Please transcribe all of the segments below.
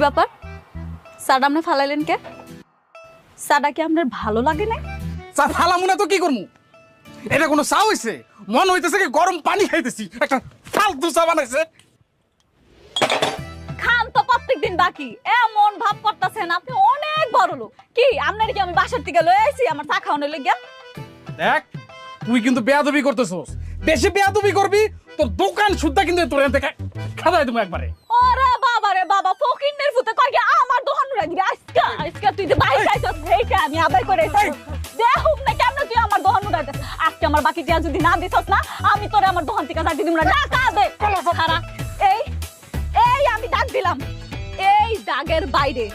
ব্যাপার? চাটা আপনি ফালাইলেন কে? চাটা কি আপনার ভালো লাগে না? চা ফালামু না তো কি করমু? এটা কোনো চা হইছে? মন হইতেছে কি গরম পানি খাইতেছি, একটা ফালতু চা বানাইছে। খান তো প্রত্যেকদিন বাকি, এমন ভাব করতেছেন আপনি অনেক বড় লোক। কি আপনার কি আমি বাসার থেকে লয়ে আইছি আমার চা খাওয়ানোর লাগিয়া? দেখ, তুই কিন্তু বেয়াদবি করতেছস। বেশি বেয়াদবি করবি তোর দোকান সুদ্ধা কিন্তু তোর এখান থেকে খাওয়াই দেবো একবারে। ওরে বাবা রে বাবা, ফকিন্নের ফুতে কয় কি আমার দোকান উড়াই দিবি? আজকে আজকে তুই যে বাইরে যাইছস এইটা আমি আদায় করে দেখুম না কেমনে তুই আমার দোকান উড়াই দিস। আজকে আমার বাকি টিয়া যদি না দিছস না, আমি তোরে আমার দোকান থেকে যাইতে দিব না। টাকা দে সারা। এই এই আমি ডাক দিলাম, এই দাগের বাইরে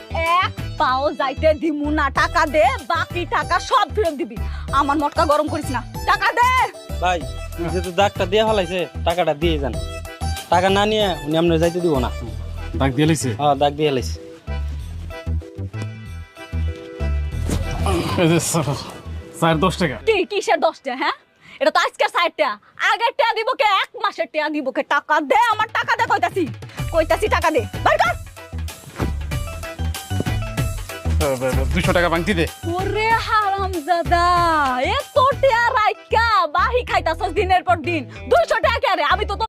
এক পাও যাইতে দিমু না। টাকা দে, বাকি টাকা সব ফেরত দিবি। আমার মটকা গরম করিস না, টাকা দে। ভাই যেহেতু দাগটা দিয়ে ফেলাইছে টাকাটা দিয়ে যান। টাকা না নিয়ে উনি আপনার যাইতে দিব না। ডাক দিয়ে লাইছে। হ্যাঁ দাগ দিয়ে ফেলাইছে। স্যার 10 টাকা। কি কিসের 10 টাকা? হ্যাঁ, এটা তো আজকের 60 টাকা। আগের টাকা দিব কে? এক মাসের টাকা দিব কে? টাকা দে, আমার টাকা দে কইতাছি। কইতাছি টাকা দে, বের কর। 200 টাকা বাংতি দে। ওরে হারামজাদা, এত টাকা রাইকা বাহি খাইতাছস দিনের পর দিন। 200 টাকা কে রে? আমি তো